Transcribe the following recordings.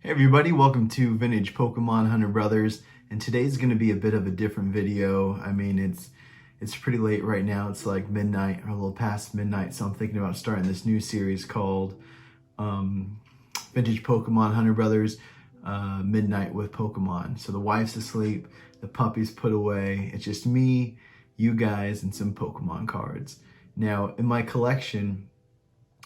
Hey everybody, welcome to Vintage Pokemon Hunter Brothers, and today's going to be a bit of a different video. I mean, it's pretty late right now. It's like midnight or a little past midnight, so I'm thinking about starting this new series called Vintage Pokemon Hunter Brothers Midnight with Pokemon. So the wife's asleep, the puppy's put away. It's just me, you guys, and some Pokemon cards. Now, in my collection,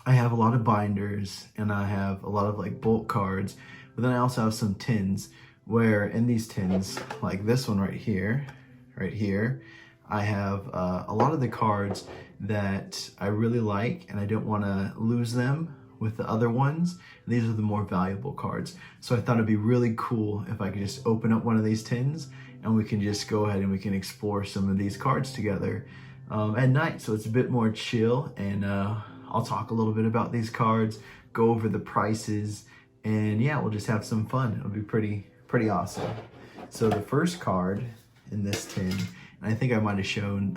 I have a lot of binders and I have a lot of like bulk cards, but then I also have some tins where in these tins, like this one right here, I have a lot of the cards that I really like and I don't want to lose them with the other ones. These are the more valuable cards. So I thought it'd be really cool if I could just open up one of these tins and we can just go ahead and we can explore some of these cards together at night. So it's a bit more chill, and I'll talk a little bit about these cards, go over the prices, and yeah, we'll just have some fun. It'll be pretty awesome. So the first card in this tin, and I think I might have shown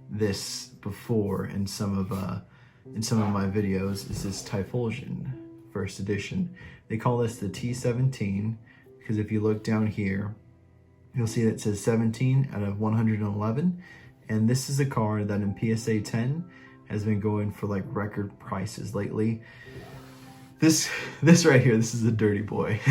this before in some of my videos, is this Typhlosion first edition. They call this the T17 because if you look down here, you'll see that it says 17 out of 111, and this is a card that in PSA 10 has been going for like record prices lately. This right here, this is a dirty boy.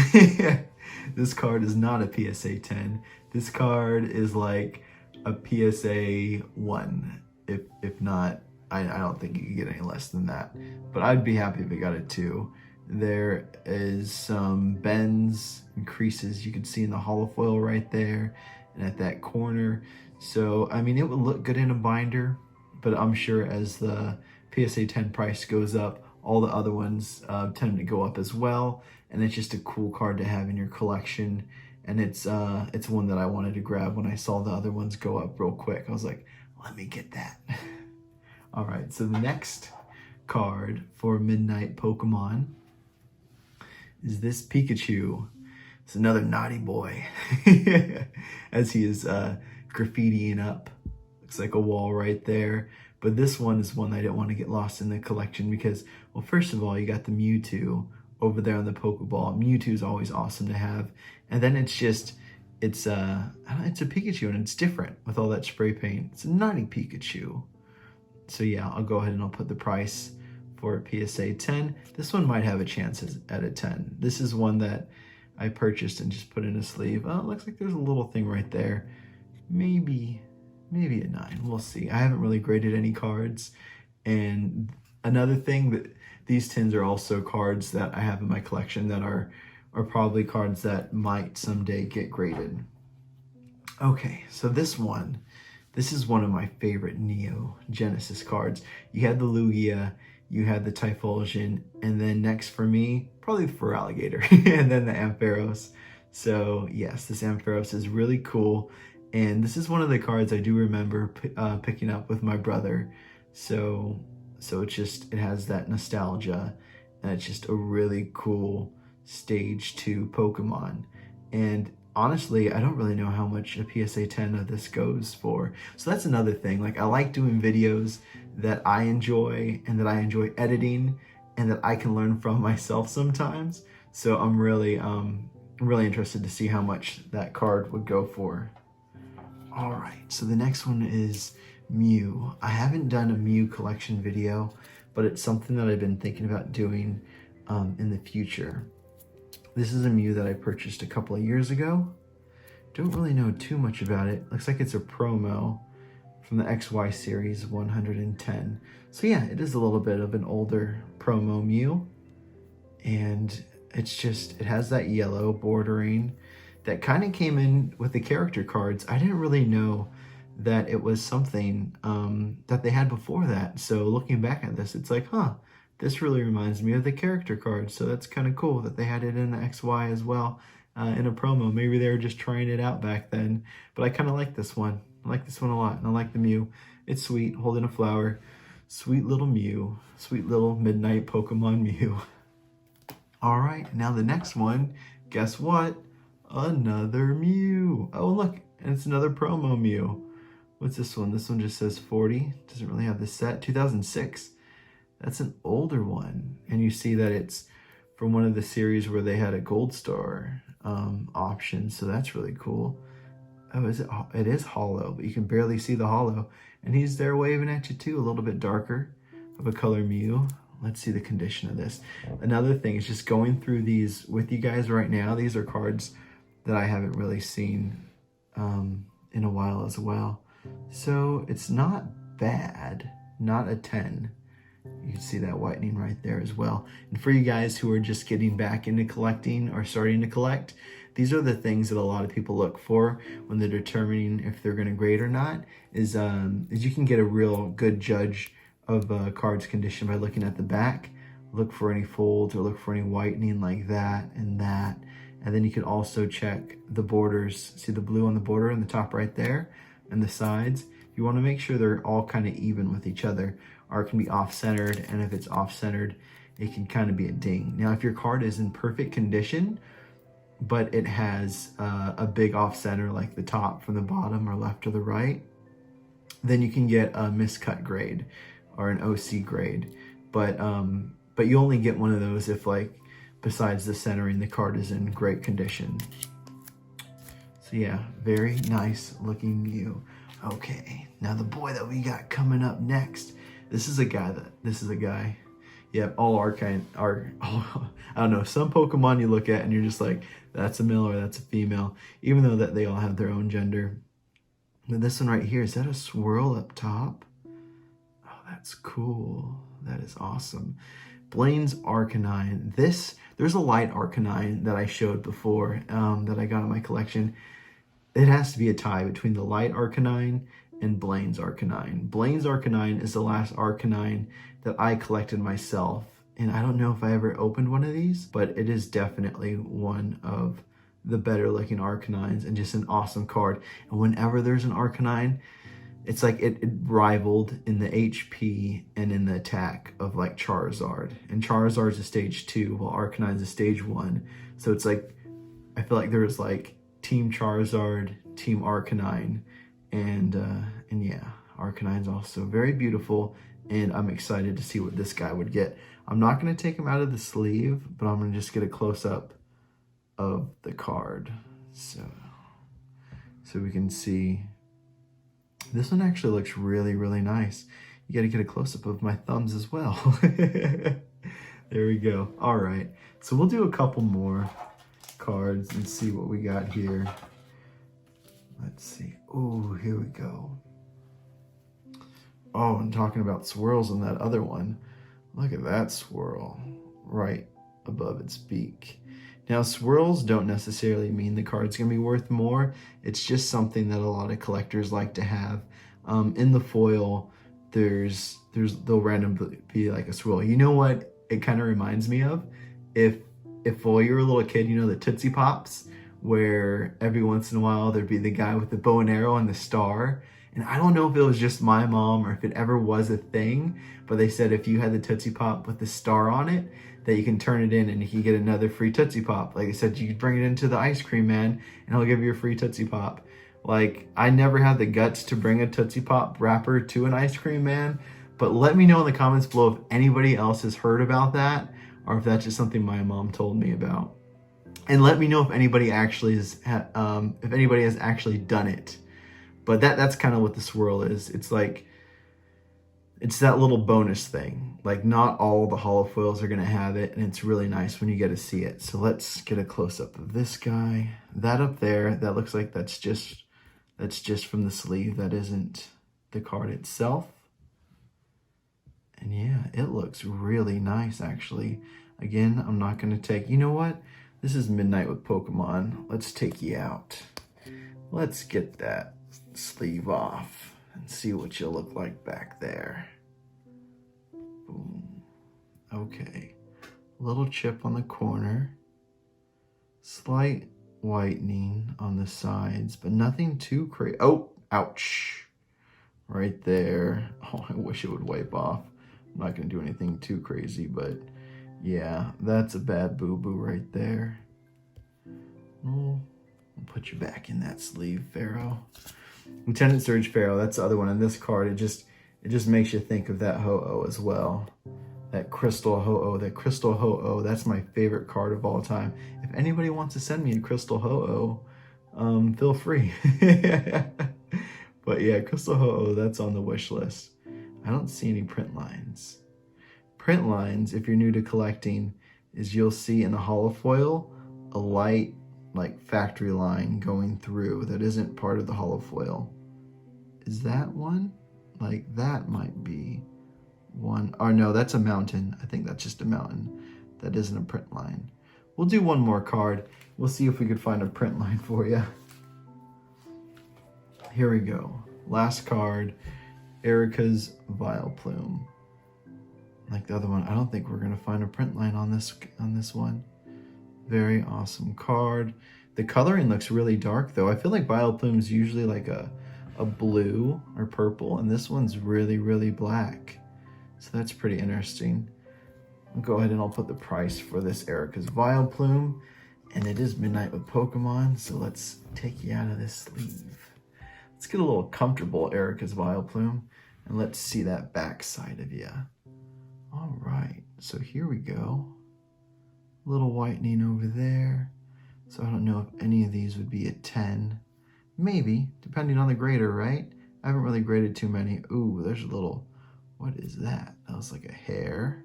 This card is not a PSA 10. This card is like a PSA 1. If not, I don't think you can get any less than that. But I'd be happy if it got a 2. There is some bends and creases you can see in the holofoil right there and at that corner. So, I mean, it would look good in a binder, but I'm sure as the PSA 10 price goes up, all the other ones tend to go up as well. And it's just a cool card to have in your collection. And it's one that I wanted to grab when I saw the other ones go up real quick. I was like, let me get that. All right, so the next card for Midnight Pokemon is this Pikachu. It's another naughty boy as he is graffitiing up. Looks like a wall right there. But this one is one I didn't want to get lost in the collection because, well, first of all, you got the Mewtwo over there on the Pokeball. Mewtwo is always awesome to have. And then it's a Pikachu and it's different with all that spray paint. It's a naughty Pikachu. So yeah, I'll go ahead and I'll put the price for PSA 10. This one might have a chance at a 10. This is one that I purchased and just put in a sleeve. Oh, it looks like there's a little thing right there. Maybe a 9. We'll see. I haven't really graded any cards. And another thing, that these tins are also cards that I have in my collection that are probably cards that might someday get graded. Okay, so this is one of my favorite Neo Genesis cards. You had the Lugia, you had the Typhlosion, and then next for me, probably the Feraligatr, and then the Ampharos. So yes, this Ampharos is really cool. And this is one of the cards I do remember picking up with my brother. So it has that nostalgia, and it's just a really cool stage 2 Pokemon. And honestly, I don't really know how much a PSA 10 of this goes for. So that's another thing. Like, I like doing videos that I enjoy and that I enjoy editing and that I can learn from myself sometimes. So I'm really interested to see how much that card would go for. All right, so the next one is Mew. I haven't done a Mew collection video, but it's something that I've been thinking about doing in the future. This is a Mew that I purchased a couple of years ago. Don't really know too much about it. Looks like it's a promo from the XY series 110. So yeah, it is a little bit of an older promo Mew. And it has that yellow bordering that kind of came in with the character cards. I didn't really know that it was something that they had before that. So looking back at this, it's like, huh, this really reminds me of the character cards. So that's kind of cool that they had it in the XY as well in a promo. Maybe they were just trying it out back then. But I kind of like this one. I like this one a lot. And I like the Mew. It's sweet, holding a flower. Sweet little Mew. Sweet little Midnight Pokemon Mew. All right, now the next one, guess what? Another Mew. Oh, look, and it's another promo Mew. What's this one? This one just says 40. Doesn't really have the set. 2006. That's an older one. And you see that it's from one of the series where they had a gold star option. So that's really cool. Oh, it is hollow, but you can barely see the hollow. And he's there waving at you too, a little bit darker of a color Mew. Let's see the condition of this. Another thing is just going through these with you guys right now. These are cards that I haven't really seen in a while as well. So it's not bad, not a 10. You can see that whitening right there as well. And for you guys who are just getting back into collecting or starting to collect, these are the things that a lot of people look for when they're determining if they're going to grade or not, is you can get a real good judge of a card's condition by looking at the back. Look for any folds or look for any whitening like that and that. And then you can also check the borders. See the blue on the border in the top right there and the sides? You want to make sure they're all kind of even with each other, or it can be off-centered, and if it's off-centered, it can kind of be a ding. Now, if your card is in perfect condition, but it has a big off-center like the top from the bottom or left to the right, then you can get a miscut grade or an OC grade. But you only get one of those if, like, besides the centering, the card is in great condition. So yeah, very nice looking Mew. Okay, now the boy that we got coming up next. This is a guy. Yep, all Arcane are, I don't know, some Pokemon you look at and you're just like, that's a male or that's a female, even though that they all have their own gender. But this one right here, is that a swirl up top? Oh, that's cool. That is awesome. Blaine's Arcanine. There's a light Arcanine that I showed before that I got in my collection. It has to be a tie between the light Arcanine and Blaine's Arcanine. Blaine's Arcanine is the last Arcanine that I collected myself. And I don't know if I ever opened one of these, but it is definitely one of the better looking Arcanines and just an awesome card. And whenever there's an Arcanine, it's like it rivaled in the HP and in the attack of like Charizard. And Charizard's a stage 2, while Arcanine's a stage 1. So it's like, I feel like there's like Team Charizard, Team Arcanine, and yeah, Arcanine's also very beautiful, and I'm excited to see what this guy would get. I'm not going to take him out of the sleeve, but I'm going to just get a close-up of the card, so we can see. This one actually looks really, really nice. You got to get a close-up of my thumbs as well. There we go. All right, so we'll do a couple more cards and see what we got here. Let's see. Oh, here we go. Oh, I'm talking about swirls on that other one. Look at that swirl right above its beak. Now, swirls don't necessarily mean the card's gonna be worth more. It's just something that a lot of collectors like to have. In the foil, they'll randomly be like a swirl. You know what it kind of reminds me of? If while you were a little kid, you know the Tootsie Pops, where every once in a while there'd be the guy with the bow and arrow and the star. And I don't know if it was just my mom or if it ever was a thing, but they said if you had the Tootsie Pop with the star on it, that you can turn it in and you can get another free Tootsie Pop. Like I said, you could bring it into the ice cream man and he'll give you a free Tootsie Pop. Like, I never had the guts to bring a Tootsie Pop wrapper to an ice cream man, but let me know in the comments below if anybody else has heard about that, or if that's just something my mom told me about. And let me know if anybody actually has actually done it. But that's kind of what the swirl is. It's like, it's that little bonus thing. Like, not all the holofoils are gonna have it, and it's really nice when you get to see it. So let's get a close-up of this guy. That up there, that looks like that's just from the sleeve. That isn't the card itself. And yeah, it looks really nice, actually. Again, I'm not gonna take, you know what? This is Midnight with Pokemon. Let's take you out. Let's get that sleeve off and see what you look like back there. Boom. Okay. Little chip on the corner. Slight whitening on the sides, but nothing too crazy. Oh, ouch. Right there. Oh, I wish it would wipe off. I'm not going to do anything too crazy, but yeah, that's a bad boo-boo right there. We'll put you back in that sleeve, Pharaoh. Lieutenant Surge Pharaoh, that's the other one on this card. It just makes you think of that Ho-Oh as well. that Crystal Ho-Oh. That Crystal Ho-Oh, that's my favorite card of all time. If anybody wants to send me a Crystal Ho-Oh, feel free. But yeah, Crystal Ho-Oh, that's on the wish list. I don't see any print lines. Print lines, if you're new to collecting, is you'll see in the holofoil a light like factory line going through that isn't part of the holofoil. Is that one? Like that might be one. Or no, that's a mountain. I think that's just a mountain. That isn't a print line. We'll do one more card. We'll see if we could find a print line for you. Here we go. Last card, Erica's Vileplume. Like the other one, I don't think we're gonna find a print line on this one. Very awesome card. The coloring looks really dark though. I feel like Vileplume is usually like a blue or purple, and this one's really, really black. So that's pretty interesting. I'll go ahead and I'll put the price for this Erica's Vileplume, and it is midnight with Pokemon, so let's take you out of this sleeve. Let's get a little comfortable, Erica's Vileplume, and let's see that back side of you. All right, so here we go. Little whitening over there. So I don't know if any of these would be a 10. Maybe, depending on the grader, right? I haven't really graded too many. Ooh, there's a little, what is that? That was like a hair.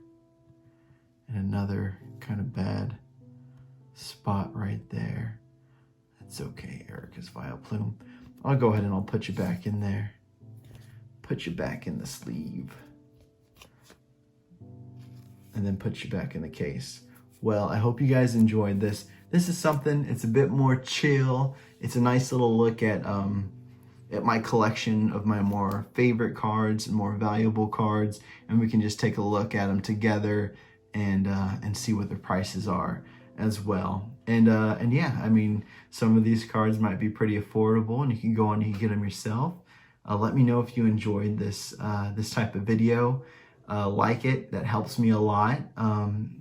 And another kind of bad spot right there. That's okay, Erica's Vileplume. I'll go ahead and I'll put you back in there. Put you back in the sleeve. And then put you back in the case. Well, I hope you guys enjoyed this. This is something, it's a bit more chill. It's a nice little look at my collection of my more favorite cards and more valuable cards. And we can just take a look at them together and see what the prices are as well. And yeah, I mean, some of these cards might be pretty affordable, and you can go on and you can get them yourself. Let me know if you enjoyed this this type of video. Like it, that helps me a lot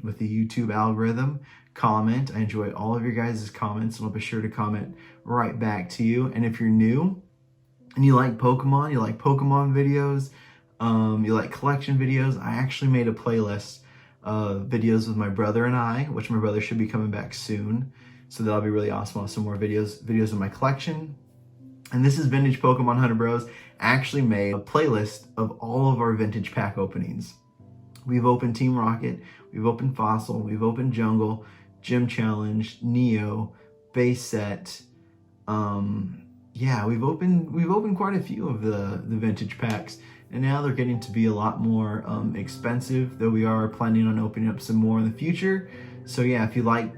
with the YouTube algorithm. Comment, I enjoy all of your guys' comments, and I'll be sure to comment right back to you. And if you're new and you like Pokemon videos, you like collection videos, I actually made a playlist of videos with my brother and I, which my brother should be coming back soon. So that'll be really awesome. I'll have some more videos of my collection. And this is Vintage Pokemon Hunter Bros. Actually made a playlist of all of our vintage pack openings. We've opened Team Rocket, we've opened Fossil, we've opened Jungle, Gym Challenge, Neo, Base Set. Yeah, we've opened quite a few of the vintage packs, and now they're getting to be a lot more expensive, though we are planning on opening up some more in the future. So yeah, if you like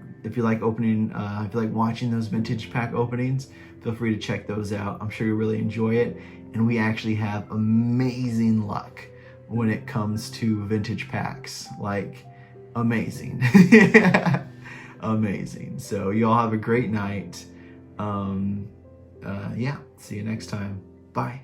watching those vintage pack openings, feel free to check those out. I'm sure you'll really enjoy it. And we actually have amazing luck when it comes to vintage packs. Like, amazing. Amazing. So y'all have a great night. Yeah, see you next time. Bye.